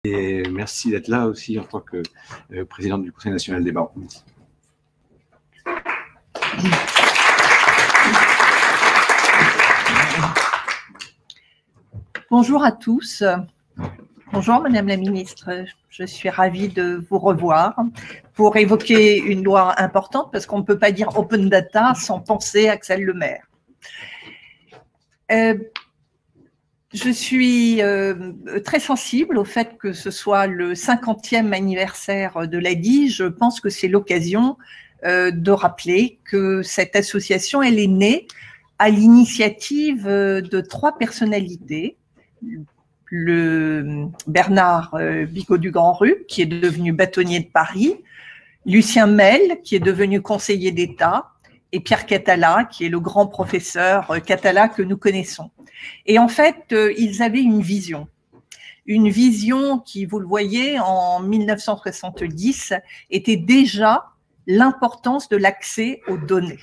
Et merci d'être là aussi en tant que présidente du Conseil national des barreaux. Bonjour à tous. Bonjour Madame la Ministre. Je suis ravie de vous revoir pour évoquer une loi importante parce qu'on ne peut pas dire Open Data sans penser à Axel Lemaire. Je suis très sensible au fait que ce soit le 50e anniversaire de l'ADI. Je pense que c'est l'occasion de rappeler que cette association, elle est née à l'initiative de 3 personnalités. Le Bernard Bigot du Grand-Rue, qui est devenu bâtonnier de Paris, Lucien Mel, qui est devenu conseiller d'État, et Pierre Catala, qui est le grand professeur Catala que nous connaissons. Et en fait, ils avaient une vision qui, vous le voyez, en 1970, était déjà l'importance de l'accès aux données.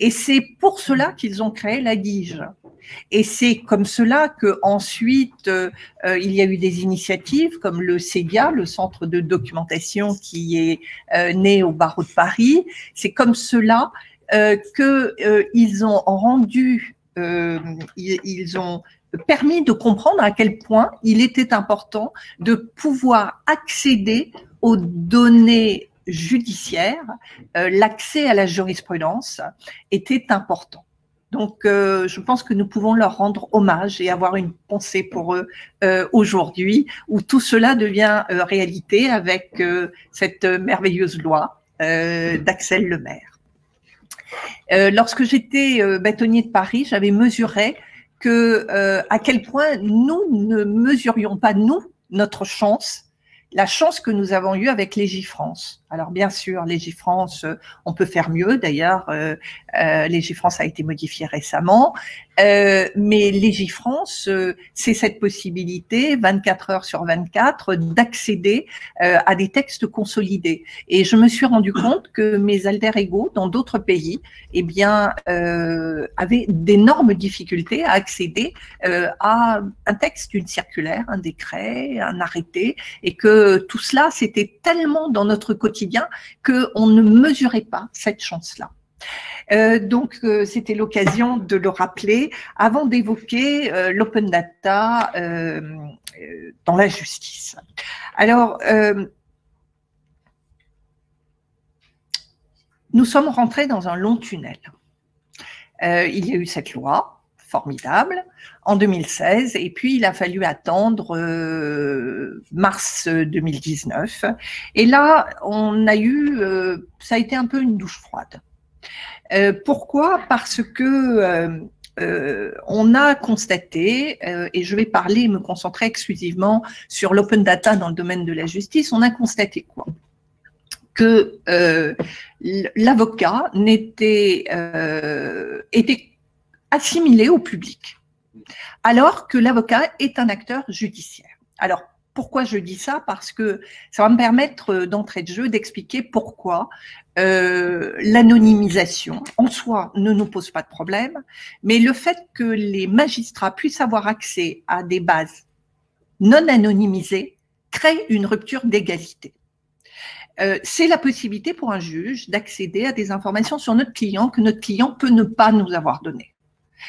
Et c'est pour cela qu'ils ont créé la DIGE. Et c'est comme cela qu'ensuite, il y a eu des initiatives comme le CEDIA, le Centre de documentation qui est né au barreau de Paris. C'est comme cela qu'ils ont rendu, ils ont permis de comprendre à quel point il était important de pouvoir accéder aux données judiciaires. L'accès à la jurisprudence était important. Donc, je pense que nous pouvons leur rendre hommage et avoir une pensée pour eux aujourd'hui, où tout cela devient réalité avec cette merveilleuse loi d'Axel Lemaire. Lorsque j'étais bâtonnier de Paris, j'avais mesuré à quel point nous ne mesurions pas, nous, notre chance, la chance que nous avons eue avec Légifrance. Alors bien sûr, Légifrance, on peut faire mieux. D'ailleurs, Légifrance a été modifiée récemment, mais Légifrance, c'est cette possibilité, 24 heures sur 24, d'accéder à des textes consolidés. Et je me suis rendu compte que mes alter ego dans d'autres pays, eh bien, avaient d'énormes difficultés à accéder à un texte, une circulaire, un décret, un arrêté, et que tout cela, c'était tellement dans notre quotidien qu'on ne mesurait pas cette chance-là. Donc, c'était l'occasion de le rappeler avant d'évoquer l'open data dans la justice. Alors, nous sommes rentrés dans un long tunnel. Il y a eu cette loi formidable en 2016 et puis il a fallu attendre mars 2019 et là on a eu ça a été un peu une douche froide. Pourquoi? Parce que on a constaté, et je vais parler et me concentrer exclusivement sur l'open data dans le domaine de la justice, on a constaté quoi? Que l'avocat était assimilé au public, alors que l'avocat est un acteur judiciaire. Alors, pourquoi je dis ça? Parce que ça va me permettre d'entrée de jeu d'expliquer pourquoi l'anonymisation en soi ne nous pose pas de problème, mais le fait que les magistrats puissent avoir accès à des bases non anonymisées crée une rupture d'égalité. C'est la possibilité pour un juge d'accéder à des informations sur notre client que notre client peut ne pas nous avoir données.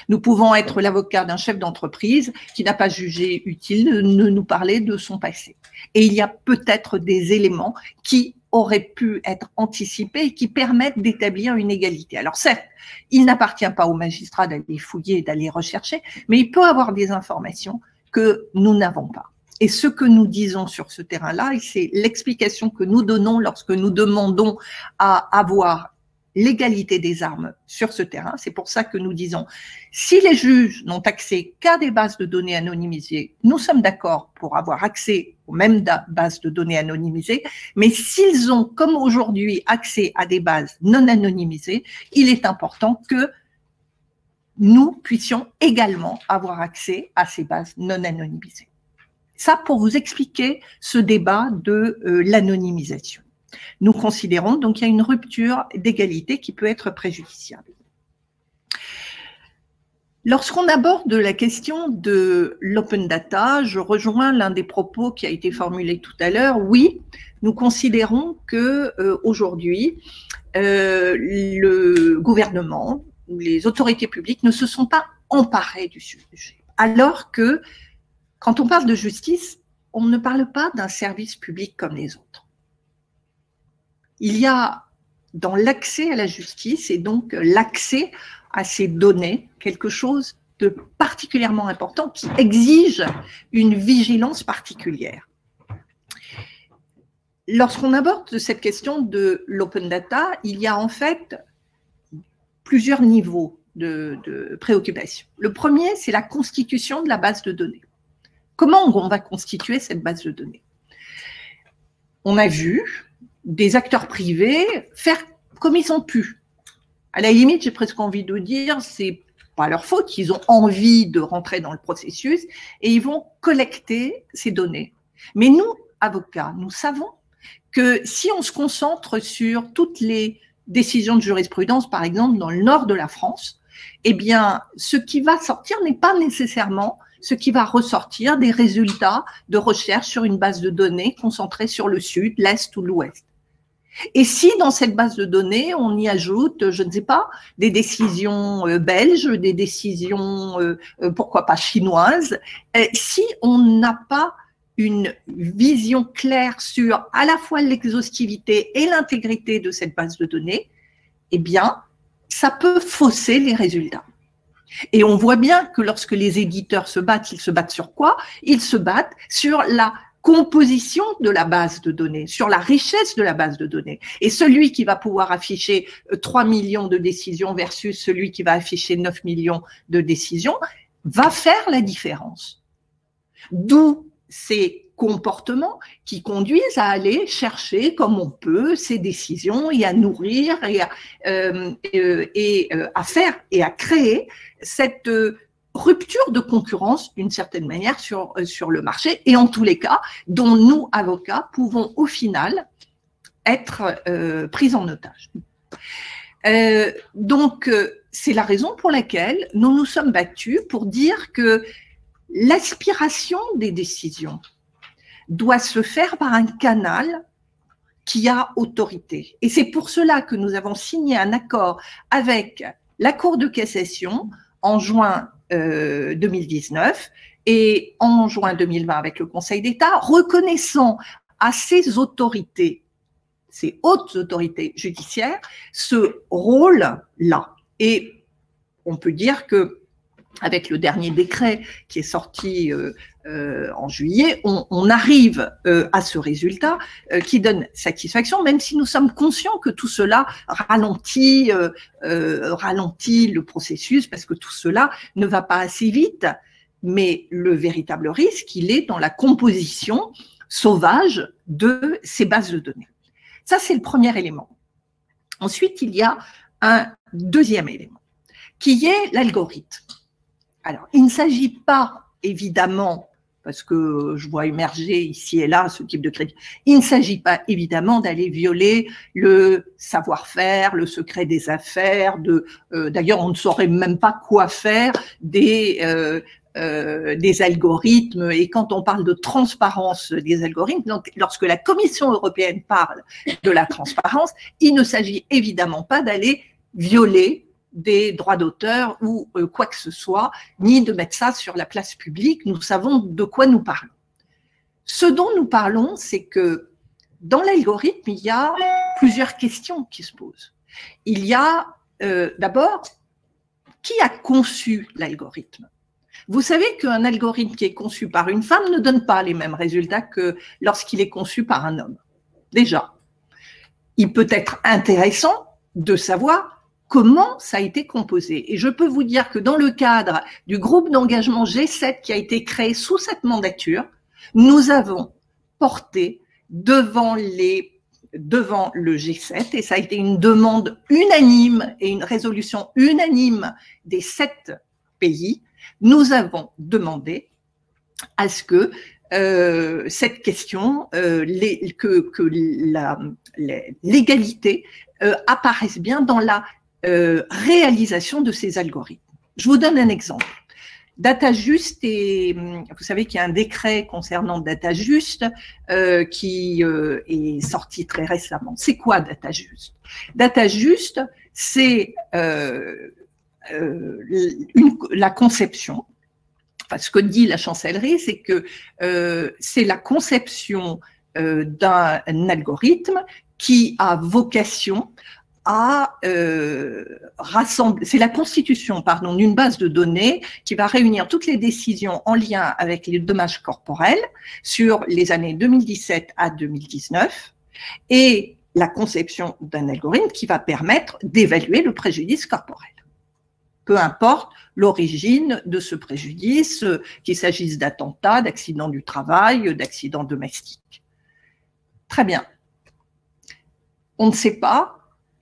Nous pouvons être l'avocat d'un chef d'entreprise qui n'a pas jugé utile de nous parler de son passé. Et il y a peut-être des éléments qui auraient pu être anticipés et qui permettent d'établir une égalité. Alors certes, il n'appartient pas au magistrat d'aller fouiller, d'aller rechercher, mais il peut avoir des informations que nous n'avons pas. Et ce que nous disons sur ce terrain-là, et c'est l'explication que nous donnons lorsque nous demandons à avoir l'égalité des armes sur ce terrain. C'est pour ça que nous disons, si les juges n'ont accès qu'à des bases de données anonymisées, nous sommes d'accord pour avoir accès aux mêmes bases de données anonymisées, mais s'ils ont, comme aujourd'hui, accès à des bases non anonymisées, il est important que nous puissions également avoir accès à ces bases non anonymisées. Ça, pour vous expliquer ce débat de l'anonymisation. Nous considérons donc qu'il y a une rupture d'égalité qui peut être préjudiciable. Lorsqu'on aborde la question de l'open data, je rejoins l'un des propos qui a été formulé tout à l'heure. Oui, nous considérons que aujourd'hui, le gouvernement ou les autorités publiques ne se sont pas emparées du sujet. Alors que, quand on parle de justice, on ne parle pas d'un service public comme les autres. Il y a dans l'accès à la justice et donc l'accès à ces données quelque chose de particulièrement important qui exige une vigilance particulière. Lorsqu'on aborde cette question de l'open data, il y a en fait plusieurs niveaux de préoccupation. Le premier, c'est la constitution de la base de données. Comment on va constituer cette base de données? On a vu des acteurs privés faire comme ils ont pu. À la limite, j'ai presque envie de dire, c'est pas leur faute, ils ont envie de rentrer dans le processus et ils vont collecter ces données. Mais nous, avocats, nous savons que si on se concentre sur toutes les décisions de jurisprudence, par exemple, dans le nord de la France, eh bien, ce qui va sortir n'est pas nécessairement ce qui va ressortir des résultats de recherche sur une base de données concentrée sur le sud, l'est ou l'ouest. Et si dans cette base de données, on y ajoute, je ne sais pas, des décisions belges, des décisions, pourquoi pas chinoises, si on n'a pas une vision claire sur à la fois l'exhaustivité et l'intégrité de cette base de données, eh bien, ça peut fausser les résultats. Et on voit bien que lorsque les éditeurs se battent, ils se battent sur quoi? Ils se battent sur la composition de la base de données, sur la richesse de la base de données. Et celui qui va pouvoir afficher 3 millions de décisions versus celui qui va afficher 9 millions de décisions va faire la différence. D'où ces comportements qui conduisent à aller chercher comme on peut ces décisions et à nourrir et à faire et à créer cette rupture de concurrence d'une certaine manière sur le marché et en tous les cas dont nous, avocats, pouvons au final être pris en otage. Donc, c'est la raison pour laquelle nous nous sommes battus pour dire que l'aspiration des décisions doit se faire par un canal qui a autorité. Et c'est pour cela que nous avons signé un accord avec la Cour de cassation en juin 2019 et en juin 2020 avec le Conseil d'État, reconnaissant à ces autorités, ces hautes autorités judiciaires, ce rôle-là. Et on peut dire que avec le dernier décret qui est sorti en juillet, on arrive à ce résultat qui donne satisfaction, même si nous sommes conscients que tout cela ralentit le processus, parce que tout cela ne va pas assez vite. Mais le véritable risque, il est dans la composition sauvage de ces bases de données. Ça, c'est le premier élément. Ensuite, il y a un deuxième élément, qui est l'algorithme. Alors, il ne s'agit pas, évidemment, parce que je vois émerger ici et là ce type de crédit, il ne s'agit pas, évidemment, d'aller violer le savoir-faire, le secret des affaires, d'ailleurs, on ne saurait même pas quoi faire des algorithmes. Et quand on parle de transparence des algorithmes, donc, lorsque la Commission européenne parle de la transparence, il ne s'agit évidemment pas d'aller violer des droits d'auteur ou quoi que ce soit, ni de mettre ça sur la place publique. Nous savons de quoi nous parlons. Ce dont nous parlons, c'est que dans l'algorithme, il y a plusieurs questions qui se posent. Il y a d'abord, qui a conçu l'algorithme? Vous savez qu'un algorithme qui est conçu par une femme ne donne pas les mêmes résultats que lorsqu'il est conçu par un homme. Déjà, il peut être intéressant de savoir comment ça a été composé. Et je peux vous dire que dans le cadre du groupe d'engagement G7 qui a été créé sous cette mandature, nous avons porté devant le G7, et ça a été une demande unanime et une résolution unanime des 7 pays, nous avons demandé à ce que cette question, que l'égalité apparaisse bien dans la réalisation de ces algorithmes. Je vous donne un exemple. DataJust, vous savez qu'il y a un décret concernant DataJust qui est sorti très récemment. C'est quoi DataJust? DataJust, c'est la conception. Enfin, ce que dit la chancellerie, c'est que c'est la conception d'un algorithme qui a vocation à rassembler, c'est la constitution, pardon, d'une base de données qui va réunir toutes les décisions en lien avec les dommages corporels sur les années 2017 à 2019 et la conception d'un algorithme qui va permettre d'évaluer le préjudice corporel. Peu importe l'origine de ce préjudice, qu'il s'agisse d'attentats, d'accidents du travail, d'accidents domestiques. Très bien. On ne sait pas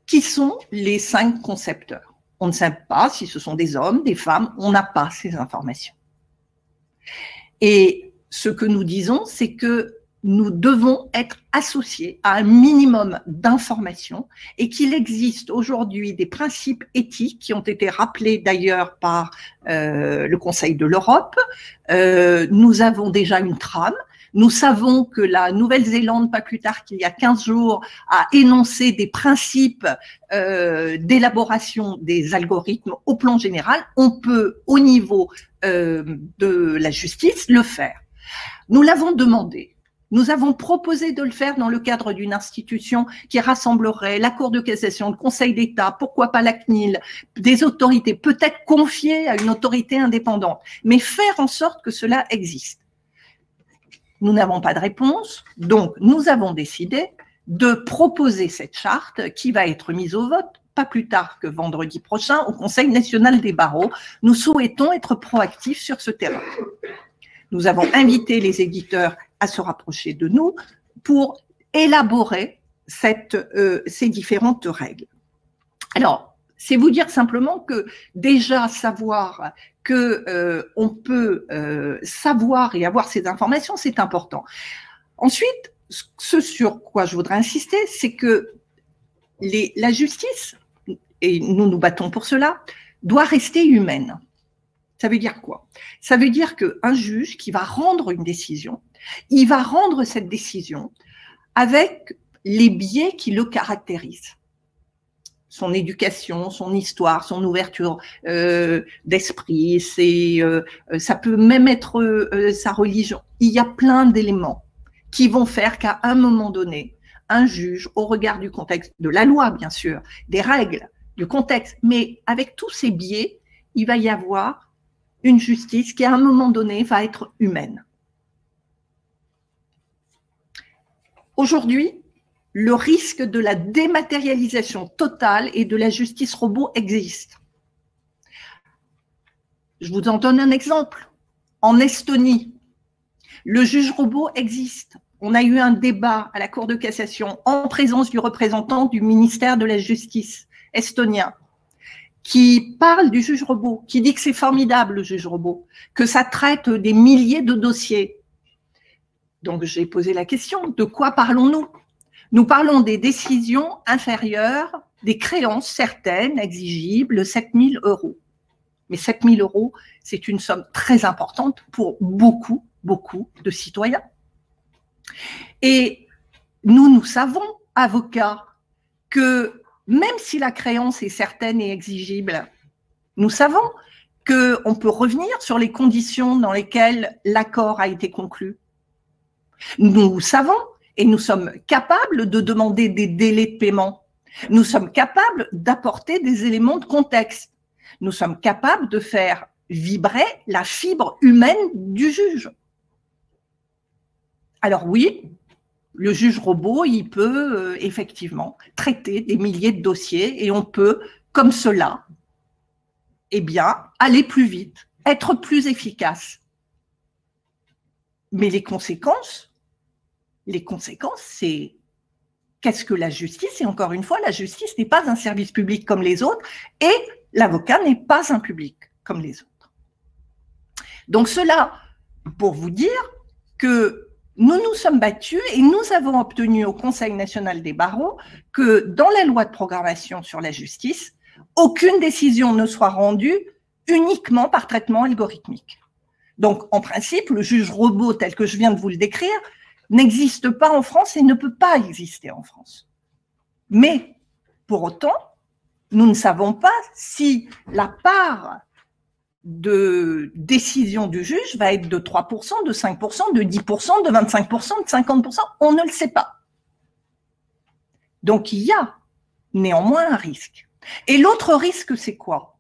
qui sont les 5 concepteurs. On ne sait pas si ce sont des hommes, des femmes, on n'a pas ces informations. Et ce que nous disons, c'est que nous devons être associés à un minimum d'informations et qu'il existe aujourd'hui des principes éthiques qui ont été rappelés d'ailleurs par le Conseil de l'Europe. Nous avons déjà une trame. Nous savons que la Nouvelle-Zélande, pas plus tard qu'il y a 15 jours, a énoncé des principes d'élaboration des algorithmes au plan général. On peut, au niveau de la justice, le faire. Nous l'avons demandé. Nous avons proposé de le faire dans le cadre d'une institution qui rassemblerait la Cour de cassation, le Conseil d'État, pourquoi pas la CNIL, des autorités, peut-être confiées à une autorité indépendante, mais faire en sorte que cela existe. Nous n'avons pas de réponse, donc nous avons décidé de proposer cette charte qui va être mise au vote, pas plus tard que vendredi prochain, au Conseil national des barreaux. Nous souhaitons être proactifs sur ce terrain. Nous avons invité les éditeurs à se rapprocher de nous pour élaborer ces différentes règles. Alors, c'est vous dire simplement que déjà savoir que on peut savoir et avoir ces informations, c'est important. Ensuite, ce sur quoi je voudrais insister, c'est que la justice, et nous nous battons pour cela, doit rester humaine. Ça veut dire quoi? Ça veut dire qu'un juge qui va rendre une décision, il va rendre cette décision avec les biais qui le caractérisent. Son éducation, son histoire, son ouverture d'esprit, ça peut même être sa religion. Il y a plein d'éléments qui vont faire qu'à un moment donné, un juge, au regard du contexte, de la loi bien sûr, des règles, du contexte, mais avec tous ces biais, il va y avoir une justice qui, à un moment donné, va être humaine. Aujourd'hui, le risque de la dématérialisation totale et de la justice robot existe. Je vous en donne un exemple. En Estonie, le juge robot existe. On a eu un débat à la Cour de cassation en présence du représentant du ministère de la Justice estonien qui parle du juge robot, qui dit que c'est formidable le juge robot, que ça traite des milliers de dossiers. Donc j'ai posé la question, de quoi parlons-nous? Nous parlons des décisions inférieures, des créances certaines, exigibles, 7 000 €. Mais 7 000 €, c'est une somme très importante pour beaucoup, beaucoup de citoyens. Et nous savons, avocats, que même si la créance est certaine et exigible, nous savons qu'on peut revenir sur les conditions dans lesquelles l'accord a été conclu. Nous savons et nous sommes capables de demander des délais de paiement. Nous sommes capables d'apporter des éléments de contexte. Nous sommes capables de faire vibrer la fibre humaine du juge. Alors oui, le juge robot, il peut effectivement traiter des milliers de dossiers et on peut, comme cela, eh bien, aller plus vite, être plus efficace. Mais les conséquences, c'est qu'est-ce que la justice? Et encore une fois, la justice n'est pas un service public comme les autres et l'avocat n'est pas un public comme les autres. Donc cela, pour vous dire que nous nous sommes battus et nous avons obtenu au Conseil national des barreaux que dans la loi de programmation sur la justice, aucune décision ne soit rendue uniquement par traitement algorithmique. Donc, en principe, le juge robot tel que je viens de vous le décrire n'existe pas en France et ne peut pas exister en France. Mais, pour autant, nous ne savons pas si la part de décision du juge va être de 3%, de 5%, de 10%, de 25%, de 50%, on ne le sait pas. Donc, il y a néanmoins un risque. Et l'autre risque, c'est quoi?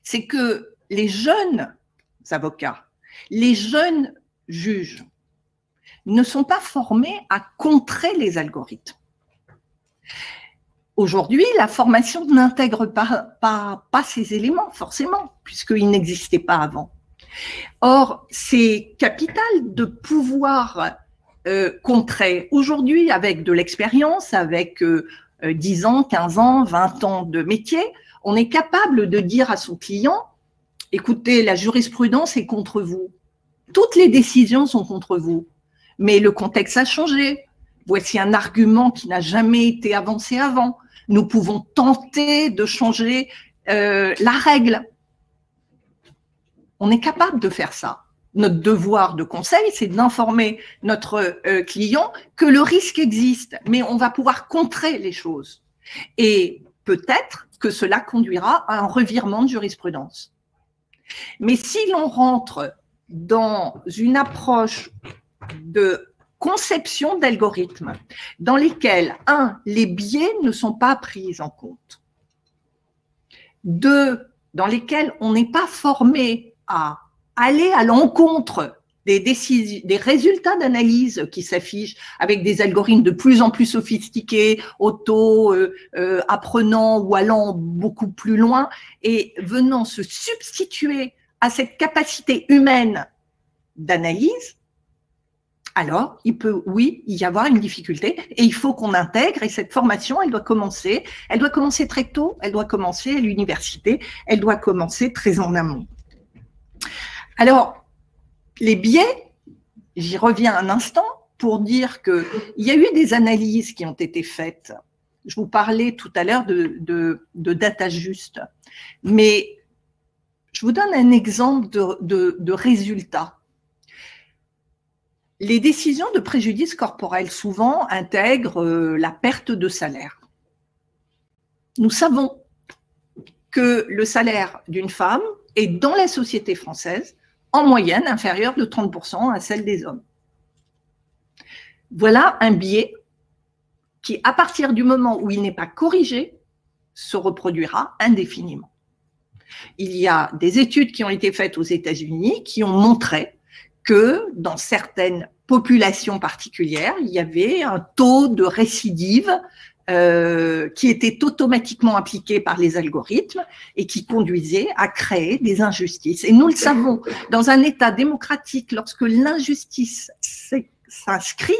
C'est que les jeunes avocats, les jeunes juges ne sont pas formés à contrer les algorithmes. Aujourd'hui, la formation n'intègre pas ces éléments, forcément, puisqu'ils n'existaient pas avant. Or, c'est capital de pouvoir contrer. Aujourd'hui, avec de l'expérience, avec 10 ans, 15 ans, 20 ans de métier, on est capable de dire à son client, écoutez, la jurisprudence est contre vous. Toutes les décisions sont contre vous. Mais le contexte a changé. Voici un argument qui n'a jamais été avancé avant. Nous pouvons tenter de changer la règle. On est capable de faire ça. Notre devoir de conseil, c'est d'informer notre client que le risque existe, mais on va pouvoir contrer les choses. Et peut-être que cela conduira à un revirement de jurisprudence. Mais si l'on rentre dans une approche de conception d'algorithmes dans lesquels, 1, les biais ne sont pas pris en compte, 2, dans lesquels on n'est pas formé à aller à l'encontre des résultats d'analyse qui s'affichent avec des algorithmes de plus en plus sophistiqués, apprenant ou allant beaucoup plus loin et venant se substituer à cette capacité humaine d'analyse, alors il peut, oui, y avoir une difficulté et il faut qu'on intègre, et cette formation, elle doit commencer très tôt, elle doit commencer à l'université, elle doit commencer très en amont. Alors, les biais, j'y reviens un instant pour dire qu'il y a eu des analyses qui ont été faites. Je vous parlais tout à l'heure de DataJust, mais je vous donne un exemple de résultat. Les décisions de préjudice corporel souvent intègrent la perte de salaire. Nous savons que le salaire d'une femme est dans la société française en moyenne inférieure de 30% à celle des hommes. Voilà un biais qui, à partir du moment où il n'est pas corrigé, se reproduira indéfiniment. Il y a des études qui ont été faites aux États-Unis qui ont montré que dans certaines populations particulières, il y avait un taux de récidive qui était automatiquement appliqué par les algorithmes et qui conduisait à créer des injustices. Et nous le savons, dans un État démocratique, lorsque l'injustice s'inscrit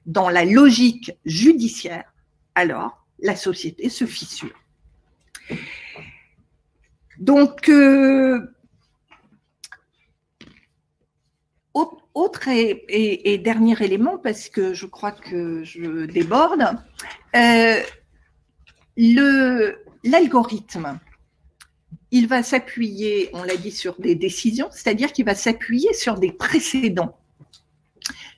dans la logique judiciaire, alors la société se fissure. Donc, autre et dernier élément, parce que je crois que je déborde, l'algorithme, il va s'appuyer, on l'a dit, sur des décisions, c'est-à-dire qu'il va s'appuyer sur des précédents.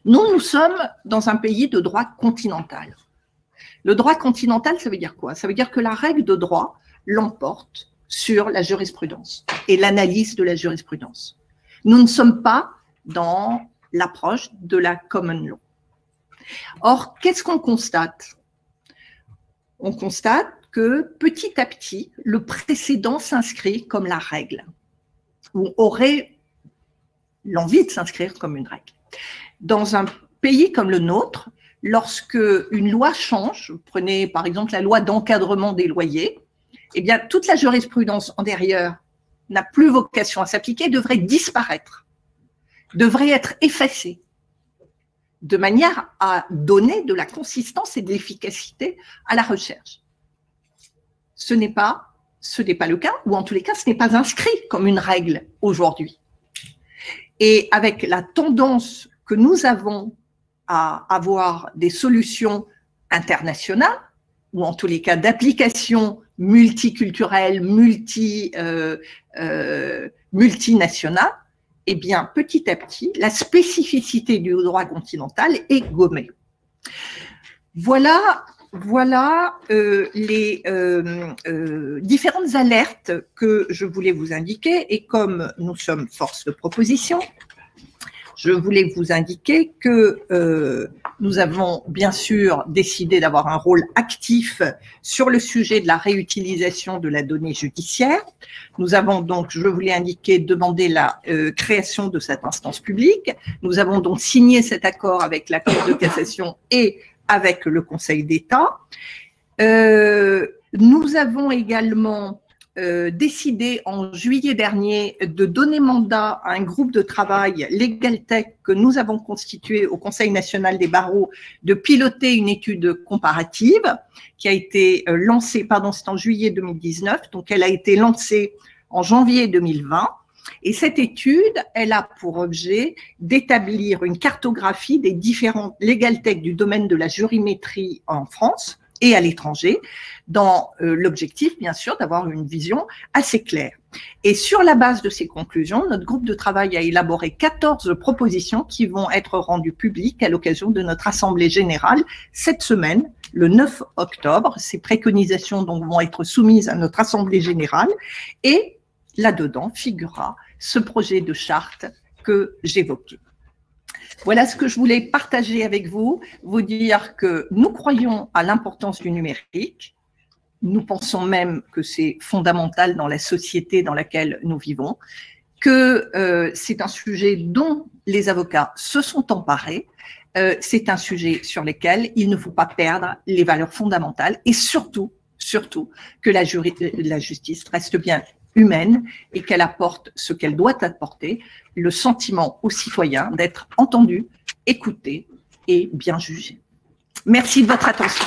Nous sommes dans un pays de droit continental. Le droit continental, ça veut dire quoi? Ça veut dire que la règle de droit l'emporte sur la jurisprudence et l'analyse de la jurisprudence. Nous ne sommes pas dans l'approche de la common law. Or, qu'est-ce qu'on constate? On constate que petit à petit, le précédent s'inscrit comme la règle, ou aurait l'envie de s'inscrire comme une règle. Dans un pays comme le nôtre, lorsque une loi change, prenez par exemple la loi d'encadrement des loyers, eh bien toute la jurisprudence antérieure n'a plus vocation à s'appliquer, devrait disparaître, devrait être effacée, de manière à donner de la consistance et de l'efficacité à la recherche. Ce n'est pas le cas, ou en tous les cas, ce n'est pas inscrit comme une règle aujourd'hui. Et avec la tendance que nous avons à avoir des solutions internationales, ou en tous les cas d'application multiculturelle, multinationale, eh bien, petit à petit, la spécificité du droit continental est gommée. Voilà les différentes alertes que je voulais vous indiquer. Et comme nous sommes force de proposition, je voulais vous indiquer que nous avons bien sûr décidé d'avoir un rôle actif sur le sujet de la réutilisation de la donnée judiciaire. Nous avons donc, je voulais indiquer, demandé la création de cette instance publique. Nous avons donc signé cet accord avec la Cour de cassation et avec le Conseil d'État. Nous avons également décidé en juillet dernier de donner mandat à un groupe de travail LegalTech que nous avons constitué au Conseil national des barreaux de piloter une étude comparative qui a été lancée, c'est en juillet 2019, donc elle a été lancée en janvier 2020. Et cette étude, elle a pour objet d'établir une cartographie des différentes LegalTech du domaine de la jurimétrie en France et à l'étranger, dans l'objectif, bien sûr, d'avoir une vision assez claire. Et sur la base de ces conclusions, notre groupe de travail a élaboré 14 propositions qui vont être rendues publiques à l'occasion de notre Assemblée générale cette semaine, le 9 octobre. Ces préconisations donc vont être soumises à notre Assemblée générale et là-dedans figurera ce projet de charte que j'évoquais. Voilà ce que je voulais partager avec vous, vous dire que nous croyons à l'importance du numérique. Nous pensons même que c'est fondamental dans la société dans laquelle nous vivons, que c'est un sujet dont les avocats se sont emparés, c'est un sujet sur lequel il ne faut pas perdre les valeurs fondamentales et surtout que la justice reste bien humaine et qu'elle apporte ce qu'elle doit apporter, le sentiment aux citoyens d'être entendus, écoutés et bien jugés. Merci de votre attention.